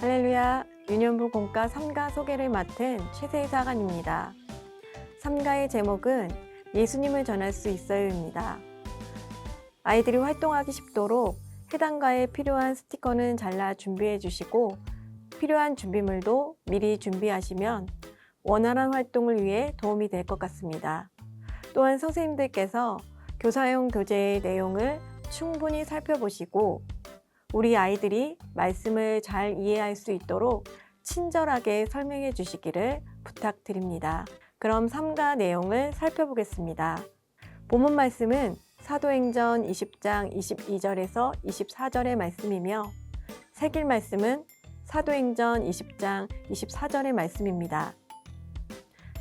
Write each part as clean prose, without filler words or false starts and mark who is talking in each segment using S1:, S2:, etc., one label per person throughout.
S1: 할렐루야, 유년부 공과 3가 소개를 맡은 최세희사관입니다. 3가의 제목은 예수님을 전할 수 있어요입니다. 아이들이 활동하기 쉽도록 해당 과에 필요한 스티커는 잘라 준비해 주시고 필요한 준비물도 미리 준비하시면 원활한 활동을 위해 도움이 될 것 같습니다. 또한 선생님들께서 교사용 교재의 내용을 충분히 살펴보시고 우리 아이들이 말씀을 잘 이해할 수 있도록 친절하게 설명해 주시기를 부탁드립니다. 그럼 3가 내용을 살펴보겠습니다. 본문 말씀은 사도행전 20장 22절에서 24절의 말씀이며 새길 말씀은 사도행전 20장 24절의 말씀입니다.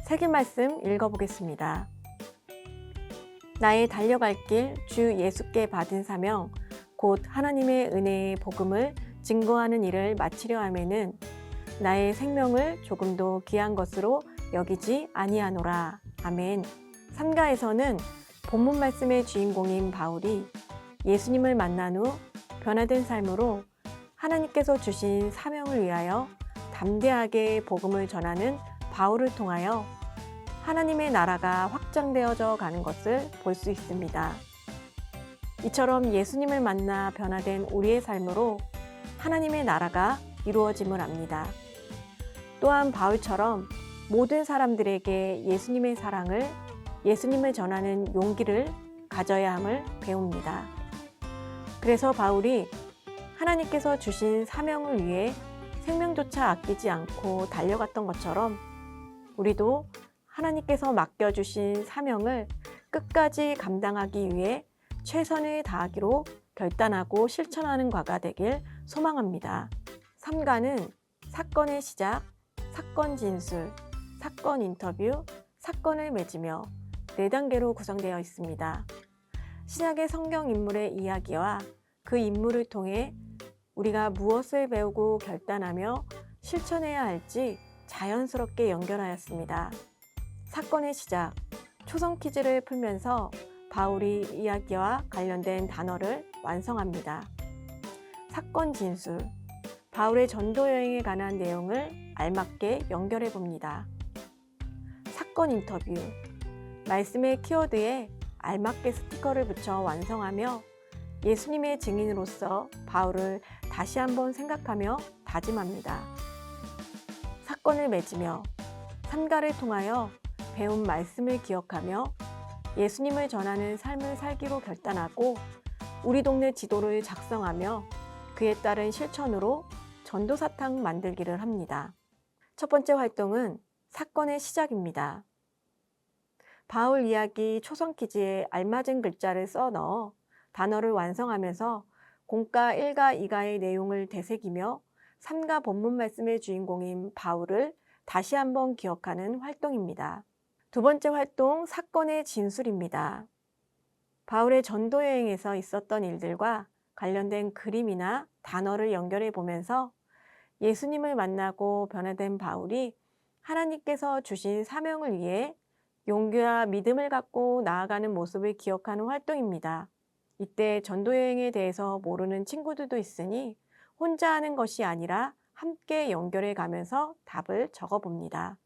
S1: 새길 말씀 읽어보겠습니다. 나의 달려갈 길 주 예수께 받은 사명 곧 하나님의 은혜의 복음을 증거하는 일을 마치려 하면은 나의 생명을 조금도 귀한 것으로 여기지 아니하노라. 아멘. 3가에서는 본문 말씀의 주인공인 바울이 예수님을 만난 후 변화된 삶으로 하나님께서 주신 사명을 위하여 담대하게 복음을 전하는 바울을 통하여 하나님의 나라가 확장되어져 가는 것을 볼 수 있습니다. 이처럼 예수님을 만나 변화된 우리의 삶으로 하나님의 나라가 이루어짐을 압니다. 또한 바울처럼 모든 사람들에게 예수님의 사랑을, 예수님을 전하는 용기를 가져야 함을 배웁니다. 그래서 바울이 하나님께서 주신 사명을 위해 생명조차 아끼지 않고 달려갔던 것처럼 우리도 하나님께서 맡겨주신 사명을 끝까지 감당하기 위해 최선을 다하기로 결단하고 실천하는 과가 되길 소망합니다. 3가는 사건의 시작, 사건 진술, 사건 인터뷰, 사건을 맺으며 4단계로 구성되어 있습니다. 신약의 성경 인물의 이야기와 그 인물을 통해 우리가 무엇을 배우고 결단하며 실천해야 할지 자연스럽게 연결하였습니다. 사건의 시작, 초성 퀴즈를 풀면서 바울이 이야기와 관련된 단어를 완성합니다. 사건 진술, 바울의 전도 여행에 관한 내용을 알맞게 연결해 봅니다. 사건 인터뷰, 말씀의 키워드에 알맞게 스티커를 붙여 완성하며 예수님의 증인으로서 바울을 다시 한번 생각하며 다짐합니다. 사건을 맺으며 3가를 통하여 배운 말씀을 기억하며 예수님을 전하는 삶을 살기로 결단하고 우리 동네 지도를 작성하며 그에 따른 실천으로 전도사탕 만들기를 합니다. 첫 번째 활동은 사건의 시작입니다. 바울 이야기 초성 퀴즈에 알맞은 글자를 써 넣어 단어를 완성하면서 공과 1가 2가의 내용을 되새기며 3가 본문 말씀의 주인공인 바울을 다시 한번 기억하는 활동입니다. 두 번째 활동, 사건의 진술입니다. 바울의 전도 여행에서 있었던 일들과 관련된 그림이나 단어를 연결해 보면서 예수님을 만나고 변화된 바울이 하나님께서 주신 사명을 위해 용기와 믿음을 갖고 나아가는 모습을 기억하는 활동입니다. 이때 전도 여행에 대해서 모르는 친구들도 있으니 혼자 하는 것이 아니라 함께 연결해 가면서 답을 적어 봅니다.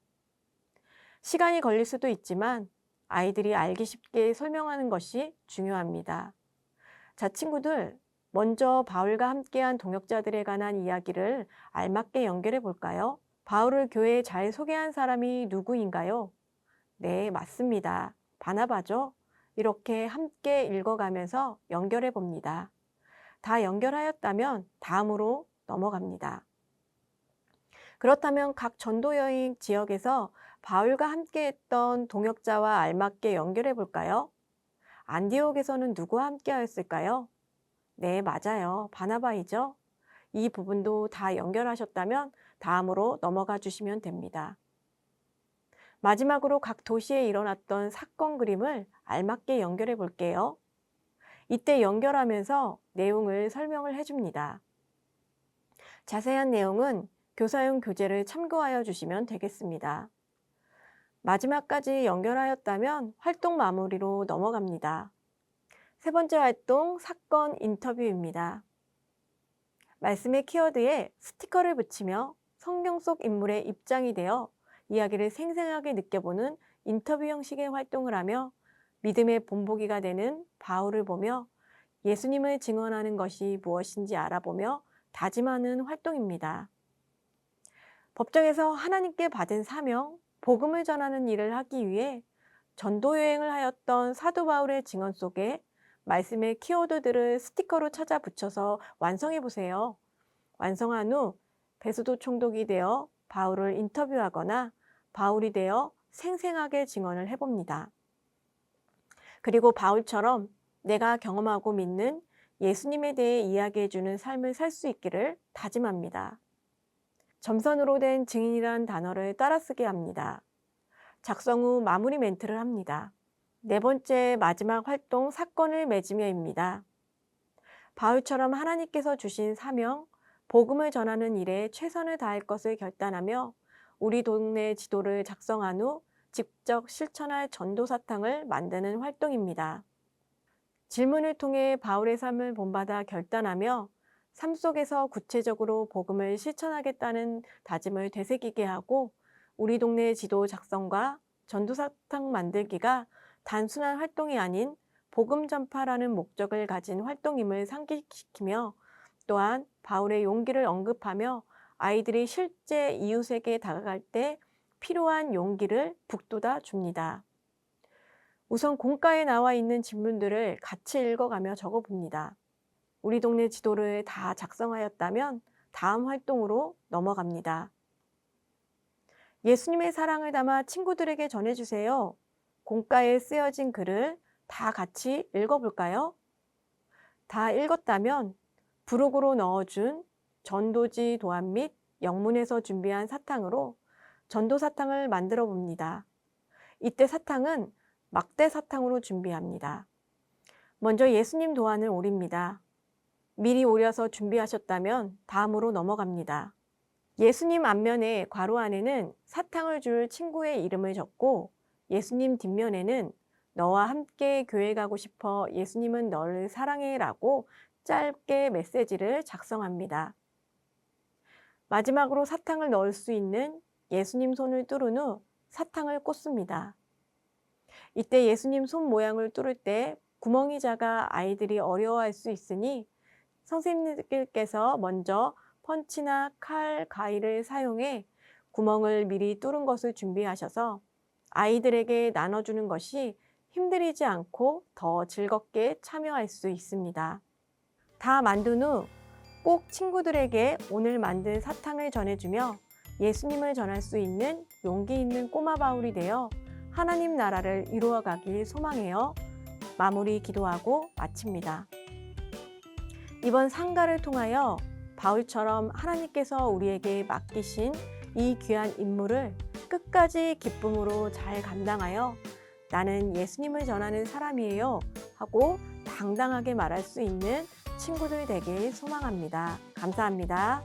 S1: 시간이 걸릴 수도 있지만 아이들이 알기 쉽게 설명하는 것이 중요합니다. 자, 친구들, 먼저 바울과 함께한 동역자들에 관한 이야기를 알맞게 연결해 볼까요? 바울을 교회에 잘 소개한 사람이 누구인가요? 네, 맞습니다. 바나바죠? 이렇게 함께 읽어가면서 연결해 봅니다. 다 연결하였다면 다음으로 넘어갑니다. 그렇다면 각 전도 여행 지역에서 바울과 함께했던 동역자와 알맞게 연결해 볼까요? 안디옥에서는 누구와 함께 하였을까요? 네, 맞아요. 바나바이죠. 이 부분도 다 연결하셨다면 다음으로 넘어가 주시면 됩니다. 마지막으로 각 도시에 일어났던 사건 그림을 알맞게 연결해 볼게요. 이때 연결하면서 내용을 설명을 해줍니다. 자세한 내용은 교사용 교재를 참고하여 주시면 되겠습니다. 마지막까지 연결하였다면 활동 마무리로 넘어갑니다. 세 번째 활동, 사건 인터뷰입니다. 말씀의 키워드에 스티커를 붙이며 성경 속 인물의 입장이 되어 이야기를 생생하게 느껴보는 인터뷰 형식의 활동을 하며 믿음의 본보기가 되는 바울을 보며 예수님을 증언하는 것이 무엇인지 알아보며 다짐하는 활동입니다. 법정에서 하나님께 받은 사명, 복음을 전하는 일을 하기 위해 전도 여행을 하였던 사도 바울의 증언 속에 말씀의 키워드들을 스티커로 찾아 붙여서 완성해 보세요. 완성한 후 베스도 총독이 되어 바울을 인터뷰하거나 바울이 되어 생생하게 증언을 해봅니다. 그리고 바울처럼 내가 경험하고 믿는 예수님에 대해 이야기해주는 삶을 살 수 있기를 다짐합니다. 점선으로 된 증인이란 단어를 따라쓰게 합니다. 작성 후 마무리 멘트를 합니다. 네 번째 마지막 활동 사건을 맺으며입니다. 바울처럼 하나님께서 주신 사명, 복음을 전하는 일에 최선을 다할 것을 결단하며 우리 동네 지도를 작성한 후 직접 실천할 전도 사탕을 만드는 활동입니다. 질문을 통해 바울의 삶을 본받아 결단하며 삶 속에서 구체적으로 복음을 실천하겠다는 다짐을 되새기게 하고 우리 동네 지도 작성과 전도 사탕 만들기가 단순한 활동이 아닌 복음 전파라는 목적을 가진 활동임을 상기시키며 또한 바울의 용기를 언급하며 아이들이 실제 이웃에게 다가갈 때 필요한 용기를 북돋아 줍니다. 우선 공가에 나와 있는 질문들을 같이 읽어가며 적어봅니다. 우리 동네 지도를 다 작성하였다면 다음 활동으로 넘어갑니다. 예수님의 사랑을 담아 친구들에게 전해주세요. 공가에 쓰여진 글을 다 같이 읽어볼까요? 다 읽었다면 부록으로 넣어준 전도지 도안 및 영문에서 준비한 사탕으로 전도 사탕을 만들어 봅니다. 이때 사탕은 막대 사탕으로 준비합니다. 먼저 예수님 도안을 오립니다. 미리 오려서 준비하셨다면 다음으로 넘어갑니다. 예수님 앞면에 괄호 안에는 사탕을 줄 친구의 이름을 적고 예수님 뒷면에는 너와 함께 교회 가고 싶어 예수님은 너를 사랑해 라고 짧게 메시지를 작성합니다. 마지막으로 사탕을 넣을 수 있는 예수님 손을 뚫은 후 사탕을 꽂습니다. 이때 예수님 손 모양을 뚫을 때 구멍이 작아 아이들이 어려워할 수 있으니 선생님들께서 먼저 펀치나 칼, 가위를 사용해 구멍을 미리 뚫은 것을 준비하셔서 아이들에게 나눠주는 것이 힘들이지 않고 더 즐겁게 참여할 수 있습니다. 다 만든 후 꼭 친구들에게 오늘 만든 사탕을 전해주며 예수님을 전할 수 있는 용기 있는 꼬마 바울이 되어 하나님 나라를 이루어가길 소망해요. 마무리 기도하고 마칩니다. 이번 상가를 통하여 바울처럼 하나님께서 우리에게 맡기신 이 귀한 임무를 끝까지 기쁨으로 잘 감당하여 나는 예수님을 전하는 사람이에요 하고 당당하게 말할 수 있는 친구들 되길 소망합니다. 감사합니다.